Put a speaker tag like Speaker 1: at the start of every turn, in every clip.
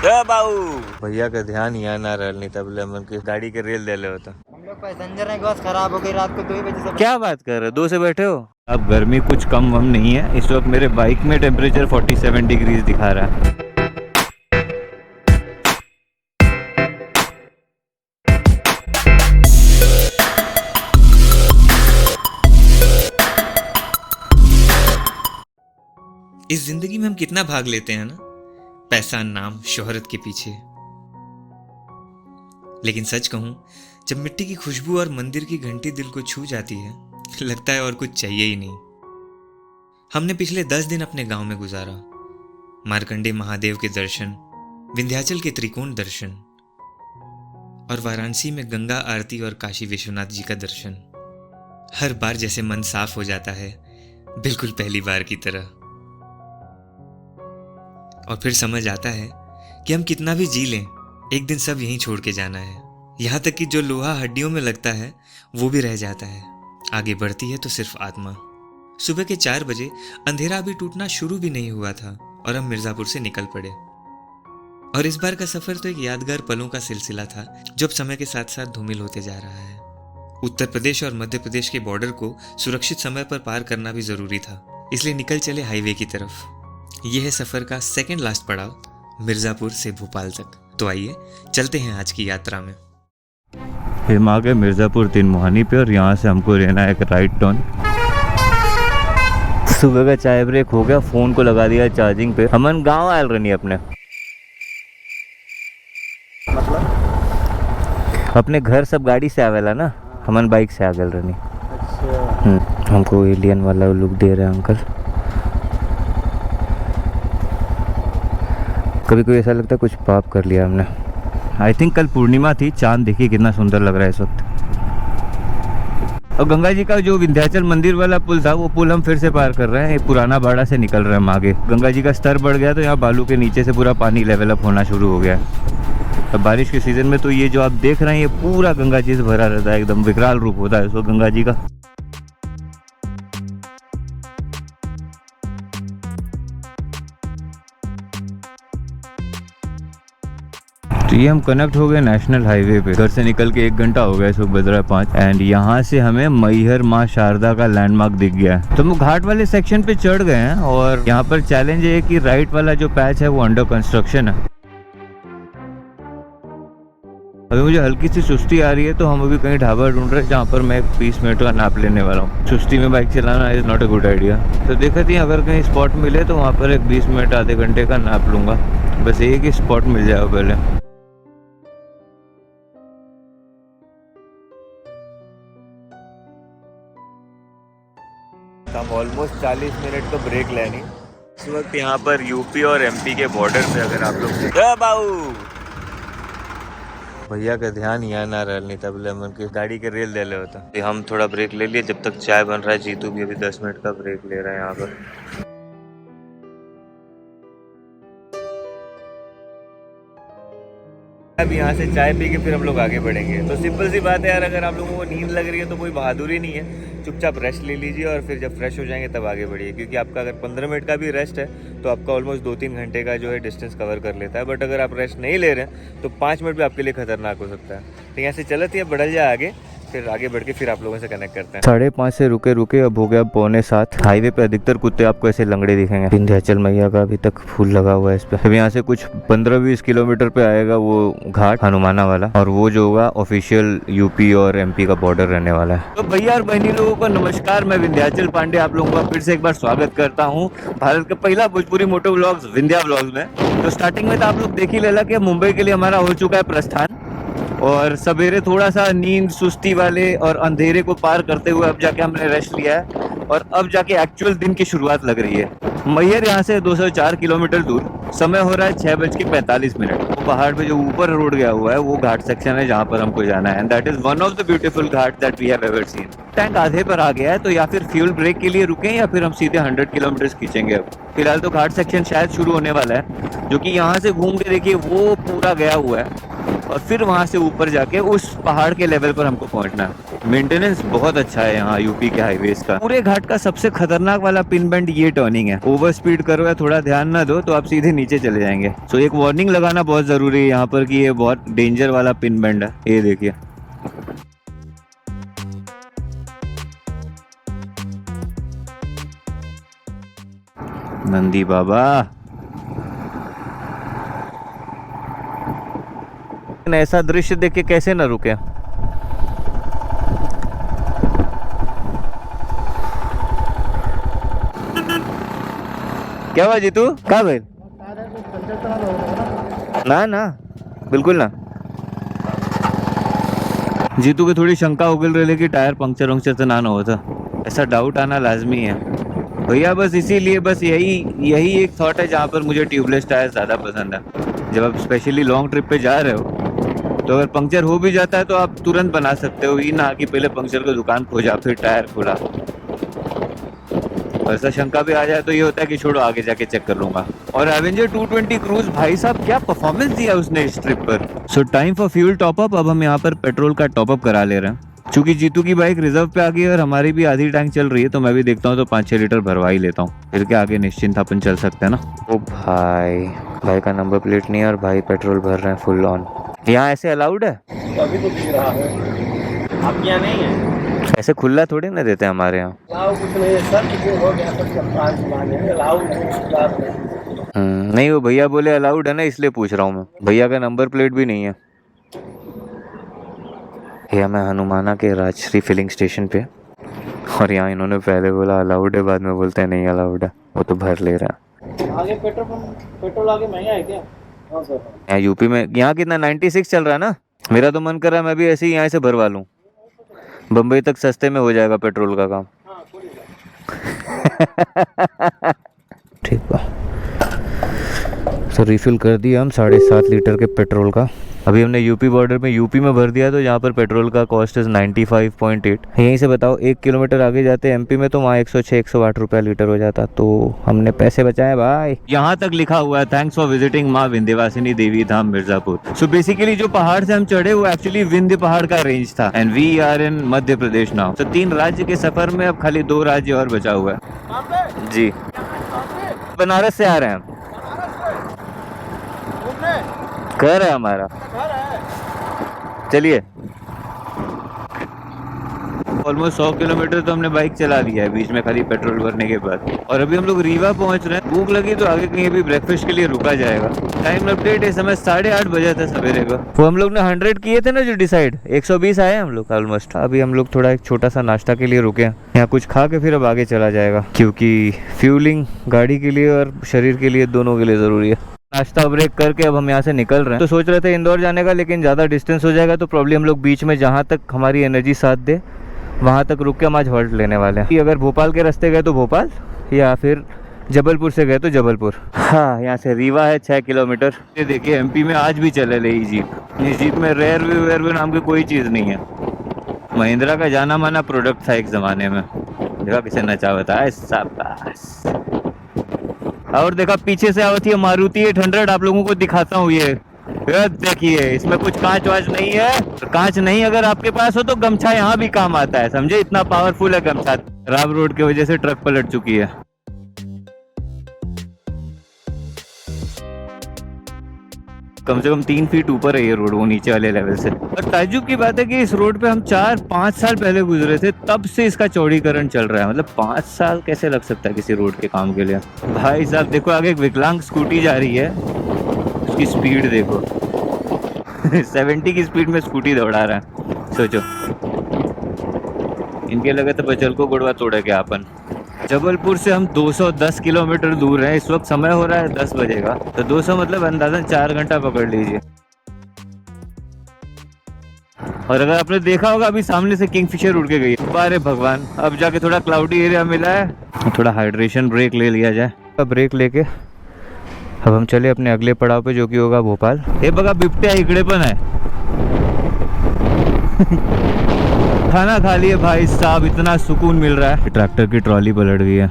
Speaker 1: बाबू भैया का ध्यान यहाँ ना रह नहीं तब मन की गाड़ी के रेल दे ले होता।
Speaker 2: हम लोग पैसेंजर हैं, बस खराब हो गई रात को 2 बजे से।
Speaker 1: क्या बात कर रहे हो, 2 से बैठे हो? अब गर्मी कुछ कम वम नहीं है। इस वक्त मेरे बाइक में टेम्परेचर 47 डिग्रीज दिखा रहा है।
Speaker 3: इस जिंदगी में हम कितना भाग लेते हैं ना, पैसा, नाम, शोहरत के पीछे। लेकिन सच कहूं, जब मिट्टी की खुशबू और मंदिर की घंटी दिल को छू जाती है, लगता है और कुछ चाहिए ही नहीं। हमने पिछले 10 दिन अपने गांव में गुजारा। मार्कंडे महादेव के दर्शन, विंध्याचल के त्रिकोण दर्शन और वाराणसी में गंगा आरती और काशी विश्वनाथ जी का दर्शन। हर बार जैसे मन साफ हो जाता है, बिल्कुल पहली बार की तरह। और फिर समझ आता है कि हम कितना भी जी लें, एक दिन सब यहीं छोड़ के जाना है। यहाँ तक कि जो लोहा हड्डियों में लगता है वो भी रह जाता है। आगे बढ़ती है तो सिर्फ आत्मा। सुबह के 4 बजे अंधेरा अभी टूटना शुरू भी नहीं हुआ था और हम मिर्जापुर से निकल पड़े। और इस बार का सफर तो एक यादगार पलों का सिलसिला था, जो अब समय के साथ साथ धूमिल होते जा रहा है। उत्तर प्रदेश और मध्य प्रदेश के बॉर्डर को सुरक्षित समय पर पार करना भी जरूरी था, इसलिए निकल चले हाईवे की तरफ। यह है सफर का सेकंड लास्ट पड़ाव, मिर्जापुर से भोपाल तक। तो आइए चलते हैं आज की यात्रा में।
Speaker 1: हम आ गए मिर्जापुर 3 मुहानी पे और यहाँ से हमको लेना है एक राइट टर्न। सुबह का चाय ब्रेक हो गया, फोन को लगा दिया चार्जिंग पे। हमन गांव आयल रहनी अपने, मतलब अपने घर सब गाड़ी से आवेला ना, हमन बाइक से आ गए रहनी। अच्छा। हमको एलियन वाला लुक दे रहे हैं अंकल। कभी कभी ऐसा लगता है कुछ पाप कर लिया हमने। आई थिंक कल पूर्णिमा थी, चांद देखिए कितना सुंदर लग रहा है इस वक्त। और गंगा जी का जो विंध्याचल मंदिर वाला पुल था, वो पुल हम फिर से पार कर रहे हैं। पुराना बाड़ा से निकल रहे हैं हम आगे। गंगा जी का स्तर बढ़ गया तो यहाँ बालू के नीचे से पूरा पानी लेवल अप होना शुरू हो गया है। अब बारिश के सीजन में तो ये जो आप देख रहे हैं, ये पूरा गंगा जी से भरा रहता है, एकदम विकराल रूप होता है इसको गंगा जी का। तो ये हम कनेक्ट हो गए नेशनल हाईवे पे। घर से निकल के 1 घंटा हो गया, इस वक्त बज रहा है 5। एंड यहाँ से हमें मैहर माँ शारदा का लैंडमार्क दिख गया है। तो हम घाट वाले सेक्शन पे चढ़ गए हैं और यहाँ पर चैलेंज है कि राइट वाला जो पैच है वो अंडर कंस्ट्रक्शन है। अभी मुझे हल्की सी सुस्ती आ रही है, तो हम अभी कहीं ढाबा ढूंढ रहे हैं जहाँ पर मैं 20 मिनट का नाप लेने वाला हूँ। सुस्ती में बाइक चलाना is not a good idea. तो देखते हैं अगर कहीं स्पॉट मिले तो वहाँ पर एक 20 मिनट आधे घंटे का नाप लूंगा। बस एक ही स्पॉट मिल जाएगा पहले। हम ऑलमोस्ट 40 मिनट तो ब्रेक लेनी। इस वक्त यहाँ पर यूपी और एमपी के बॉर्डर पे अगर आप लोग बाबू भैया का ध्यान यहाँ ना रह नहीं तब मन की गाड़ी के रेल दे ले होता। हम थोड़ा ब्रेक ले लिए, जब तक चाय बन रहा है। जीतू भी अभी 10 मिनट का ब्रेक ले रहा है यहाँ पर। अब यहाँ से चाय पी के फिर हम लोग आगे बढ़ेंगे। तो सिंपल सी बात है यार, अगर आप लोगों को नींद लग रही है तो कोई बहादुरी नहीं है, चुपचाप रेस्ट ले लीजिए और फिर जब फ्रेश हो जाएंगे तब आगे बढ़िए। क्योंकि आपका अगर 15 मिनट का भी रेस्ट है तो आपका ऑलमोस्ट 2-3 घंटे का जो है डिस्टेंस कवर कर लेता है। बट अगर आप रेस्ट नहीं ले रहे हैं तो 5 मिनट भी आपके लिए खतरनाक हो सकता है। तो यहाँ से चलते हैं, बढ़ल जाए आगे, फिर आगे बढ़ के फिर आप लोगों से कनेक्ट करते हैं। 5:30 से रुके रुके अब हो गया 6:45। हाईवे पे अधिकतर कुत्ते आपको ऐसे लंगड़े दिखेंगे। विंध्याचल मैया का अभी तक फूल लगा हुआ है इस पे। अब यहाँ से कुछ 15-20 किलोमीटर पे आएगा वो घाट हनुमाना वाला, और वो जो होगा ऑफिशियल यूपी और एमपी का बॉर्डर रहने वाला है। तो भैया और बहनी लोगों को नमस्कार, मैं विंध्याचल पांडे आप लोगों का फिर से एक बार स्वागत करता हूँ भारत का पहला भोजपुरी मोटो व्लॉग्स विंध्या व्लॉग्स में। तो स्टार्टिंग में तो आप लोग देख ही लेला कि मुंबई के लिए हमारा हो चुका है प्रस्थान, और सवेरे थोड़ा सा नींद सुस्ती वाले और अंधेरे को पार करते हुए अब जाके हमने रेस्ट लिया है और अब जाके एक्चुअल दिन की शुरुआत लग रही है। मैहर यहाँ से 204 किलोमीटर दूर, समय हो रहा है 6:45। वो पहाड़ पे जो ऊपर रोड गया हुआ है वो घाट सेक्शन है जहाँ पर हमको जाना है। And that is one of the beautiful ghat that we have ever seen. Tank आधे पर आ गया है, तो या फिर फ्यूल ब्रेक के लिए रुकें या फिर हम सीधे 100 किलोमीटर खींचेंगे। अब फिलहाल तो घाट सेक्शन शायद शुरू होने वाला है, जो कि यहाँ से घूम के देखिए वो पूरा गया हुआ है। और फिर वहाँ से ऊपर जाके उस पहाड़ के लेवल पर हमको पहुँचना है। मेंटेनेंस बहुत अच्छा है यहाँ यूपी के हाईवेज का। पूरे घाट का सबसे खतरनाक वाला पिन बेंड ये टर्निंग है। ओवर स्पीड करो या थोड़ा ध्यान ना दो तो आप सीधे नीचे चले जाएंगे। सो एक वार्निंग लगाना बहुत जरूरी है यहाँ पर कि ये बहुत डेंजर वाला पिन बेंड है। ये देखिए, नंदी बाबा। ऐसा दृश्य देख के कैसे न रुके। क्या हुआ जीतू? कहाँ गए? ना ना, बिल्कुल ना। जीतू की थोड़ी शंका उगल रही कि टायर पंक्चर वंक्चर तो ना हुआ था। ऐसा डाउट आना लाजमी है भैया। बस इसीलिए बस यही एक थॉट है जहाँ पर मुझे ट्यूबलेस टायर ज़्यादा पसंद है। जब आप स्पेशली लॉन्ग ट्रिप पे जा रहे हो तो अगर पंक्चर हो भी जाता है तो आप तुरंत बना सकते हो, ये ना कि पहले पंक्चर की दुकान खोजा फिर टायर खोला। ऐसा शंका भी आ जाए तो ये होता है कि छोड़ो आगे जाके चेक कर लूंगा। और एवेंजर 220 क्रूज भाई साहब क्या परफॉर्मेंस दिया उसने इस ट्रिप पर। सो time for fuel top up. अब हम यहाँ पर पेट्रोल का टॉप अप करा ले रहे हैं। चूंकि जीतू की बाइक रिजर्व पे आ गई और हमारी भी आधी टैंक चल रही है तो मैं भी देखता हूँ तो 5-6 लीटर भरवा ही लेता हूँ, फिर के आगे निश्चिंत अपन चल सकते हैं ना। ओ भाई का नंबर प्लेट नहीं है और भाई पेट्रोल भर रहे हैं फुल ऑन। यहाँ ऐसे अलाउड है?
Speaker 2: अभी तो दिख रहा है, आप यहाँ नहीं है।
Speaker 1: ऐसे खुला थोड़ी ना देते हैं हमारे यहाँ।
Speaker 2: कुछ नहीं है सर, हो गया
Speaker 1: नहीं, वो भैया बोले अलाउड है ना, इसलिए पूछ रहा हूँ मैं। भैया का नंबर प्लेट भी नहीं है। यह मैं हनुमाना के राजश्री फिलिंग स्टेशन पे, और यहाँ इन्होंने पहले बोला अलाउड है, बाद में बोलते हैं नहीं अलाउड है। वो तो भर ले रहा है।
Speaker 2: आगे पेट्रोल आगे महंगा है क्या?
Speaker 1: यहाँ यूपी में यहाँ कितना 96 चल रहा है ना। मेरा तो मन कर रहा है मैं भी ऐसे ही यहाँ से भरवा लूँ। बम्बई तक सस्ते में हो जाएगा पेट्रोल का काम। ठीक है, तो रिफिल कर दिया हम 7.5 लीटर के पेट्रोल का। अभी हमने यूपी बॉर्डर में यूपी में भर दिया तो यहाँ पर पेट्रोल का कॉस्ट है 95.8। यहीं से बताओ 1 किलोमीटर आगे जाते एमपी में तो वहाँ 106-108 रुपया लीटर हो जाता। तो हमने पैसे बचाए भाई। यहाँ तक लिखा हुआ है थैंक्स फॉर विजिटिंग माँ विंध्यवासिनी देवी धाम मिर्जापुर। सो बेसिकली जो पहाड़ से हम चढ़े वो एक्चुअली विंध्य पहाड़ का रेंज था and we are in Madhya Pradesh now. तो 3 राज्य के सफर में अब खाली 2 राज्य और बचा हुआ है जी। बनारस से आ रहे हैं हम, घर है हमारा। चलिए, ऑलमोस्ट 100 किलोमीटर तो हमने बाइक चला लिया है बीच में खाली पेट्रोल भरने के बाद। और अभी हम लोग रीवा पहुंच रहे हैं। भूख लगी तो आगे कहीं अभी ब्रेकफास्ट के लिए रुका जाएगा। टाइम अपडेट है, समय 8:30 बजे था सवेरे को। वो हम लोग ने 100 किए थे ना जो डिसाइड, 120 आए हम लोग ऑलमोस्ट। अभी हम लोग थोड़ा एक छोटा सा नाश्ता के लिए रुके हैं यहाँ, कुछ खा के फिर अब आगे चला जाएगा क्योंकि फ्यूलिंग गाड़ी के लिए और शरीर के लिए दोनों के लिए जरूरी है। नाश्ता ब्रेक करके अब हम यहाँ से निकल रहे हैं। तो सोच रहे थे इंदौर जाने का, लेकिन ज़्यादा डिस्टेंस हो जाएगा तो प्रॉब्लम हम लोग बीच में जहाँ तक हमारी एनर्जी साथ दे वहाँ तक रुक के हम आज हॉल्ट लेने वाले हैं। अगर भोपाल के रास्ते गए तो भोपाल, या फिर जबलपुर से गए तो जबलपुर। हाँ, यहाँ से रीवा है 6 किलोमीटर। ये देखिए एमपी में आज भी चले रही जीप। इस जीप में रेयरव्यू नाम की कोई चीज़ नहीं है। महिंद्रा का जाना माना प्रोडक्ट था एक ज़माने में। देखा किसे नचा बताया शाबाश। और देखा पीछे से आवती है मारुति 800। आप लोगों को दिखाता हूँ ये देखिए, इसमें कुछ कांच वाच नहीं है। कांच नहीं अगर आपके पास हो तो गमछा यहाँ भी काम आता है, समझे? इतना पावरफुल है गमछा। खराब रोड की वजह से ट्रक पलट चुकी है। कम से कम 3 फीट ऊपर है ये रोड वो नीचे वाले लेवल से। और ताज्जुब की बात है कि इस रोड पे हम 4-5 साल पहले गुजरे थे, तब से इसका चौड़ीकरण चल रहा है। मतलब 5 साल कैसे लग सकता है किसी रोड के काम के लिए? भाई साहब देखो, आगे एक विकलांग स्कूटी जा रही है, उसकी स्पीड देखो 70 की स्पीड में स्कूटी दौड़ा रहा है। सोचो, इनके लगे तो बचल को गुड़वा तोड़े क्या अपन। जबलपुर से हम 210 किलोमीटर दूर हैं। इस वक्त समय हो रहा है 10 बजे का, तो 200 मतलब अंदाजन 4 घंटा पकड़ लीजिए। और अगर आपने देखा होगा अभी सामने से किंगफिशर उड़ के गई। अरे भगवान, अब जाके थोड़ा क्लाउडी एरिया मिला है, थोड़ा हाइड्रेशन ब्रेक ले लिया जाए। ब्रेक लेके अब हम चले अपने अगले पड़ाव पे जो कि होगा भोपाल। हे बघा बिबट्या इकडे पण है। खाना खा लिए भाई साहब, इतना सुकून मिल रहा है। ट्रैक्टर की ट्रॉली पलट गई है।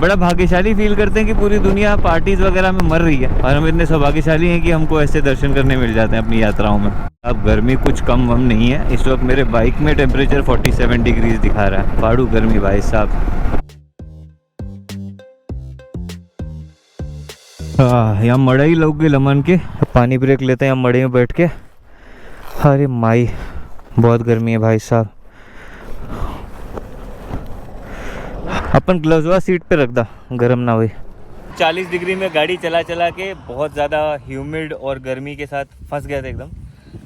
Speaker 1: बड़ा भाग्यशाली फील करते हैं कि पूरी दुनिया पार्टीज वगैरह में मर रही है और हम इतने सौभाग्यशाली हैं कि हमको ऐसे दर्शन करने मिल जाते हैं अपनी यात्राओं में। अब गर्मी कुछ कम वम नहीं है। इस वक्त मेरे बाइक में टेम्परेचर 47 डिग्रीज दिखा रहा है। फाड़ू गर्मी भाई साहब। यहाँ मड़ई लोग गए लमन के, पानी ब्रेक लेते हैं हम मड़ई में बैठ के। अरे माई बहुत गर्मी है भाई साहब। अपन ग्लव्सवा सीट पे रख दा, गर्म ना हुई। 40 डिग्री में गाड़ी चला चला के बहुत ज़्यादा ह्यूमिड और गर्मी के साथ फंस गया था एकदम।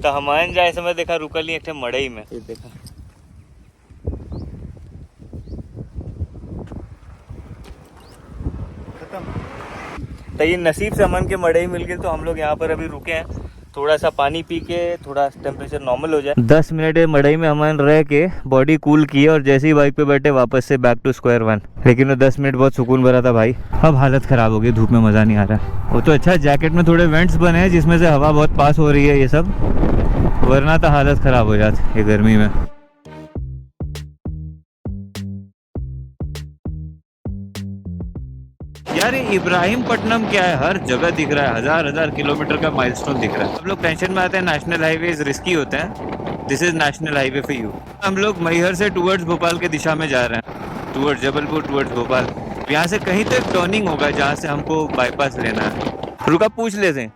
Speaker 1: तो हमान जाए समय देखा रुकल नहीं एक मड़ई में, ये देखा तो ये नसीब से अमन के मड़ई मिल गए। तो हम लोग यहाँ पर अभी रुके हैं, थोड़ा सा पानी पी के थोड़ा टेम्परेचर नॉर्मल हो जाए। 10 मिनट मड़ई में अमन रह के बॉडी कूल की और जैसे ही बाइक पे बैठे वापस से बैक टू स्क्वायर वन। लेकिन वो 10 मिनट बहुत सुकून भरा था भाई। अब हालत ख़राब हो गई, धूप में मज़ा नहीं आ रहा। वो तो अच्छा जैकेट में थोड़े वेंट्स बने हैं जिसमें से हवा बहुत पास हो रही है ये सब, वरना तो हालत ख़राब हो जाती ये गर्मी में। यार इब्राहिमपट्टनम क्या है, हर जगह दिख रहा है, हजार किलोमीटर का माइलस्टोन दिख रहा है। हम लोग टेंशन में आते हैं नेशनल हाईवेज रिस्की होते हैं। This is national highway for you. हम लोग मैहर से टुवर्ड्स भोपाल के दिशा में जा रहे हैं, टुवर्ड्स जबलपुर, टुवर्ड्स भोपाल। यहाँ से कहीं तो एक टर्निंग होगा जहाँ से हमको बाईपास लेना है। रुका पूछ लेते हैं,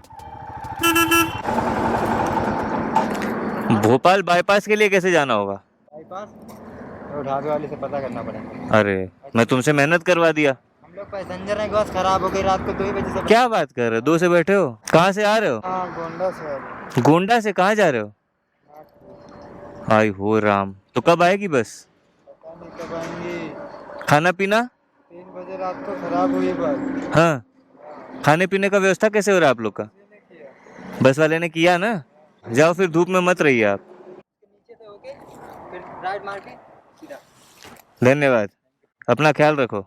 Speaker 1: भोपाल बाईपास के लिए कैसे जाना होगा?
Speaker 2: बाईपास ढाबे वाले से पता करना पड़ेगा।
Speaker 1: अरे मैं तुमसे मेहनत करवा दिया।
Speaker 2: पैसेंजर है, बस खराब हो गई रात को 2 बजे से।
Speaker 1: क्या बात कर रहे हो? 2 से बैठे हो? कहाँ से आ रहे हो?
Speaker 2: गोंडा से।
Speaker 1: गोंडा से कहाँ जा रहे हो? हाय हो राम, तो कब आएगी बस?
Speaker 2: पता नहीं कब आएंगी।
Speaker 1: खाना पीना?
Speaker 2: 3 बजे रात को खराब हुई बस।
Speaker 1: हाँ, खाने पीने का व्यवस्था कैसे हो रहा है आप लोग का? बस वाले ने किया ना? जाओ फिर धूप में मत रहिए आप।
Speaker 2: नीचे से होके फिर राइट मार के सीधा।
Speaker 1: धन्यवाद, अपना ख्याल रखो।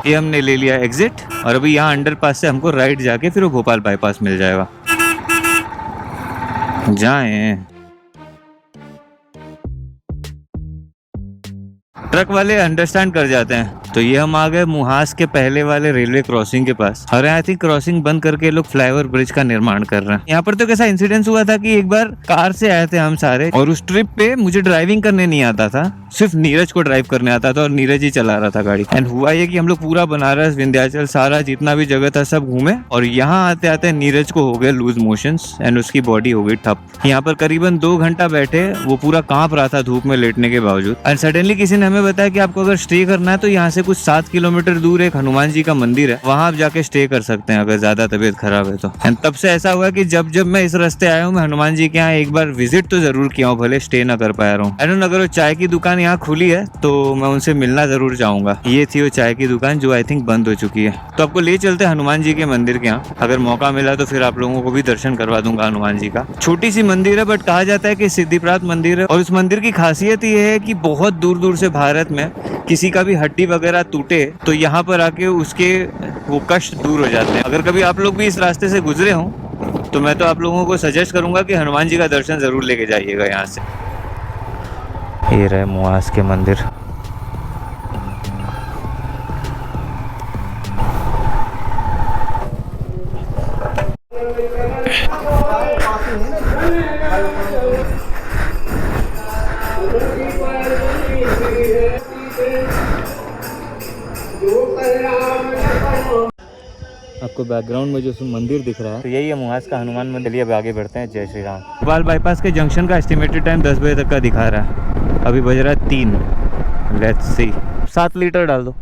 Speaker 1: ये हमने ले लिया एग्जिट और अभी यहाँ अंडरपास से हमको राइट जाके फिर वो भोपाल बाईपास मिल जाएगा। जाएं। ट्रक वाले अंडरस्टैंड कर जाते हैं। तो ये हम आ गए मुहास के पहले वाले रेलवे क्रॉसिंग के पास और आई थिंक क्रॉसिंग बंद करके लोग फ्लाईओवर ब्रिज का निर्माण कर रहे हैं। यहाँ पर तो कैसा इंसिडेंस हुआ था कि एक बार कार से आए थे हम सारे और उस ट्रिप पे मुझे ड्राइविंग करने नहीं आता था, सिर्फ नीरज को ड्राइव करने आता था और नीरज ही चला रहा था गाड़ी। एंड हुआ ये कि हम लोग पूरा बनारस, विंध्याचल, सारा जितना भी जगह था सब घूमे और यहाँ आते आते नीरज को हो गए लूज मोशंस एंड उसकी बॉडी हो गई ठप। यहाँ पर करीबन 2 घंटा बैठे, वो पूरा कांप रहा था धूप में लेटने के बावजूद। एंड सडनली किसी ने हमें बताया कि आपको अगर स्टे करना है तो यहाँ से कुछ 7 किलोमीटर दूर एक हनुमान जी का मंदिर है, वहाँ आप जाके स्टे कर सकते हैं अगर ज्यादा तबीयत खराब है तो। एंड तब से ऐसा हुआ कि जब जब मैं इस रास्ते आया हूँ मैं हनुमान जी के यहाँ एक बार विजिट तो जरूर किया हूँ, भले स्टे ना कर पाया रहा हूँ। आई डोंट नो अगर वो चाय की दुकान यहाँ खुली है तो मैं उनसे मिलना जरूर चाहूंगा। ये थी वो चाय की दुकान जो आई थिंक बंद हो चुकी है। तो आपको ले चलते हैं हनुमान जी के मंदिर के यहाँ, अगर मौका मिला तो फिर आप लोगों को भी दर्शन करवा दूंगा हनुमान जी का। छोटी सी मंदिर है बट कहा जाता है कि सिद्धि प्राप्त मंदिर है और उस मंदिर की खासियत ये है कि बहुत दूर दूर से भारत में किसी का भी हड्डी वगैरह टूटे तो यहाँ पर आके उसके वो कष्ट दूर हो जाते हैं। अगर कभी आप लोग भी इस रास्ते से गुजरे हों तो मैं तो आप लोगों को सजेस्ट करूंगा कि हनुमान जी का दर्शन जरूर लेके जाइएगा यहाँ से। ये रहे मुहास के मंदिर। आपको बैकग्राउंड में जो मंदिर दिख रहा है तो यही है मुहास का हनुमान मंदिर। चलिए अब आगे बढ़ते हैं। जय श्री राम। भोपाल बाईपास के जंक्शन का एस्टिमेटेड टाइम 10 बजे तक का दिखा रहा है, अभी बज रहा है 3। Let's see. 7 लीटर डाल दो।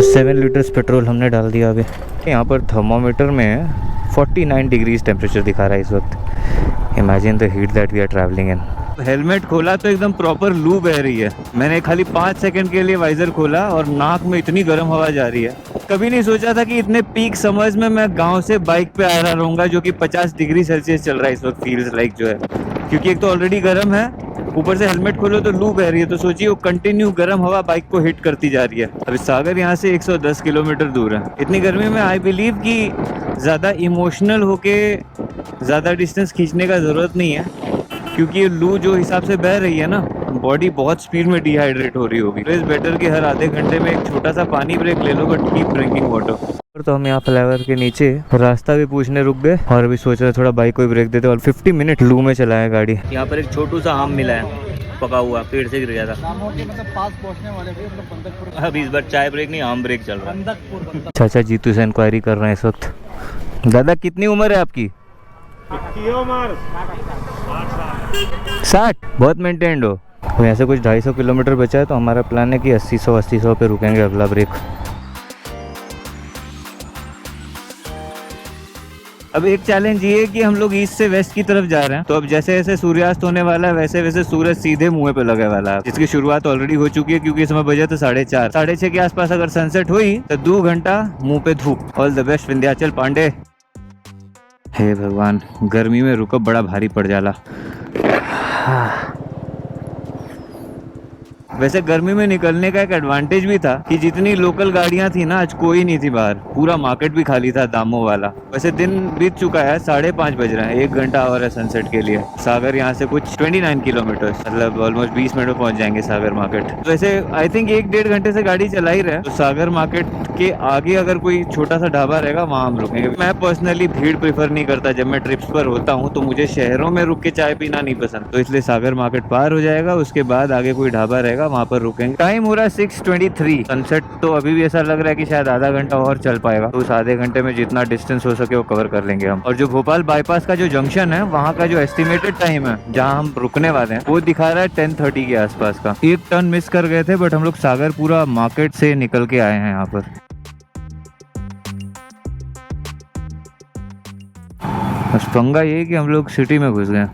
Speaker 1: 7 लीटर्स पेट्रोल हमने डाल दिया अभी। यहाँ पर थर्मोमीटर में 49 डिग्रीज टेम्परेचर दिखा रहा है इस वक्त। Imagine the heat that we are travelling in. Helmet खोला तो एकदम प्रॉपर लू बह रही है। मैंने खाली 5 सेकंड के लिए वाइजर खोला और नाक में इतनी गर्म हवा जा रही है। कभी नहीं सोचा था कि इतने पीक समर्स में मैं गांव से बाइक पे आ रहा रहूँगा, जो कि 50 डिग्री सेल्सियस चल रहा है इस वक्त। फील्स लाइक जो है, क्योंकि एक तो ऑलरेडी गर्म है, ऊपर से हेलमेट खोलो तो लू बह रही है। तो सोचिए वो कंटिन्यू गर्म हवा बाइक को हिट करती जा रही है। अभी सागर यहाँ से 110 किलोमीटर दूर है। इतनी गर्मी में आई बिलीव कि ज़्यादा इमोशनल होके ज़्यादा डिस्टेंस खींचने का ज़रूरत नहीं है, क्योंकि ये लू जो हिसाब से बह रही है ना, बॉडी बहुत स्पीड में डिहाइड्रेट हो रही होगी। इट्स बेटर कि हर आधे घंटे में एक छोटा सा पानी ब्रेक ले लो, बट कीप ड्रिंकिंग वाटर। तो हम यहाँ फ्लाईओवर के नीचे रास्ता भी पूछने रुक गए और अभी सोच रहे थोड़ा बाइक को ब्रेक देते और 50 मिनट लू में चलाए गाड़ी। यहाँ पर एक छोटू सा आम मिला है, पका हुआ, पेड़ से गिर गया था।
Speaker 2: मतलब पास पहुंचने वाले थे, मतलब बंदकपुर।
Speaker 1: अब इस बार चाय ब्रेक नहीं, आम ब्रेक चल रहा है। चाचा जीतू से इंक्वायरी कर रहे हैं इस वक्त। दादा कितनी उम्र है आपकी? 60। बहुत मेंटेन्ड हो। तो यहाँ से कुछ 250 किलोमीटर बचा है, तो हमारा प्लान है कि 80-100 पे रुकेंगे अगला ब्रेक। अब एक चैलेंज ये है कि हम लोग ईस्ट से वेस्ट की तरफ जा रहे हैं, तो अब जैसे जैसे सूर्यास्त होने वाला है वैसे वैसे सूरज सीधे मुंह पे लगे वाला है, जिसकी शुरुआत ऑलरेडी हो चुकी है क्योंकि इस समय बजे तो 4:30। 6:30 के आसपास अगर सनसेट हुई तो 2 घंटा मुंह पे धूप। All the best Vindhyachal Pandey. हे भगवान, गर्मी में रुकब बड़ा भारी पड़ जाला। वैसे गर्मी में निकलने का एक एडवांटेज भी था कि जितनी लोकल गाड़ियां थी ना, आज कोई नहीं थी बाहर, पूरा मार्केट भी खाली था दामों वाला। वैसे दिन बीत चुका है, 5:30 बज रहे हैं, 1 घंटा और है सनसेट के लिए। सागर यहाँ से कुछ 29 किलोमीटर, मतलब ऑलमोस्ट 20 मिनट में पहुंच जाएंगे सागर मार्केट। तो वैसे आई थिंक 1-1.5 घंटे से गाड़ी चला ही रहे, तो सागर मार्केट के आगे अगर कोई छोटा सा ढाबा रहेगा वहाँ हम रुकेंगे। मैं पर्सनली भीड़ प्रेफर नहीं करता, जब मैं ट्रिप्स पर होता हूँ तो मुझे शहरों में रुक के चाय पीना नहीं पसंद, तो इसलिए सागर मार्केट पार हो जाएगा, उसके बाद आगे कोई ढाबा रहेगा वहाँ पर रुकेंगे। टाइम हो रहा है 6:23। सनसेट तो अभी भी ऐसा लग रहा है कि शायद आधा घंटा और चल पाएगा, तो उस आधे घंटे में जितना डिस्टेंस हो सके वो कवर कर लेंगे हम। और जो भोपाल बाईपास का जो जंक्शन है, वहाँ का जो एस्टिमेटेड टाइम है जहाँ हम रुकने वाले हैं, वो दिखा रहा है 10:30 के आसपास का। 1 टर्न मिस कर गए थे, बट हम लोग सागर पूरा मार्केट से निकल के आए हैं यहाँ पर। बस पंगा ये कि हम लोग सिटी में घुस गए।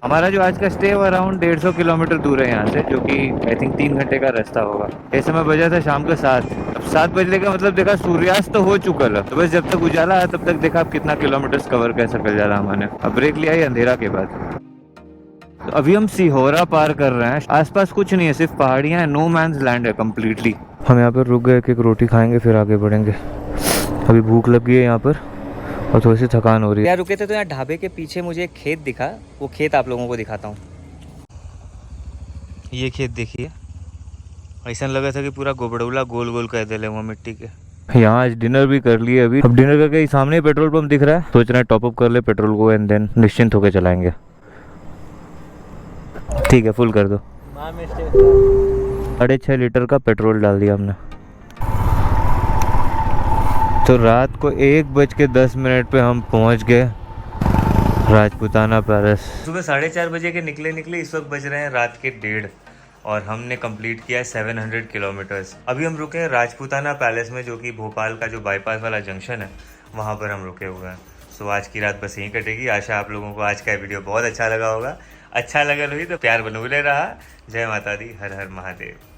Speaker 1: हमारा जो आज का स्टे वो अराउंड 150 किलोमीटर दूर है यहाँ से, जो कि आई थिंक 3 घंटे का रास्ता होगा। इस समय बजा था शाम को 7। अब 7 बजने का मतलब देखा सूर्यास्त तो हो चुका है, तो बस जब तक उजाला है तब तक देखा आप कितना किलोमीटर कवर कैसे कर जा रहा हमने। अब ब्रेक लिया ही अंधेरा के बाद। तो अभी हम सिहोरा पार कर रहे हैं। आसपास कुछ नहीं है, सिर्फ पहाड़ियाँ हैं, नो मैंस लैंड है कम्प्लीटली। हम यहाँ पर रुक गए, एक रोटी खाएंगे फिर आगे बढ़ेंगे। अभी भूख लग गई है यहाँ पर और थोड़ी सी थकान हो रही है।
Speaker 3: यार रुके थे तो यहाँ ढाबे के पीछे मुझे एक खेत दिखा, वो खेत आप लोगों को दिखाता हूँ। ये खेत देखिए, ऐसा लगा था कि पूरा गोबड़ौला गोल गोल कर दे वहाँ मिट्टी के। यहाँ आज डिनर भी कर लिए। अभी अब डिनर करके सामने पेट्रोल पंप दिख रहा है, सोच रहे हैं टॉप अप कर ले पेट्रोल को एंड देन निश्चिंत होकर चलाएंगे। ठीक है, फुल कर दो। 6.5 लीटर का पेट्रोल डाल दिया हमने। तो रात को 1:10 पे हम पहुंच गए राजपूताना पैलेस। सुबह 4:30 बजे के निकले इस वक्त बज रहे हैं रात के 1:30 और हमने कंप्लीट किया है 700 किलोमीटर्स। अभी हम रुके हैं राजपूताना पैलेस में, जो कि भोपाल का जो बाईपास वाला जंक्शन है वहाँ पर हम रुके हुए हैं। सो आज की रात बस यहीं कटेगी। आशा आप लोगों को आज का वीडियो बहुत अच्छा लगा होगा। अच्छा लगा रही तो प्यार बनूले रहा। जय माता दी, हर हर महादेव।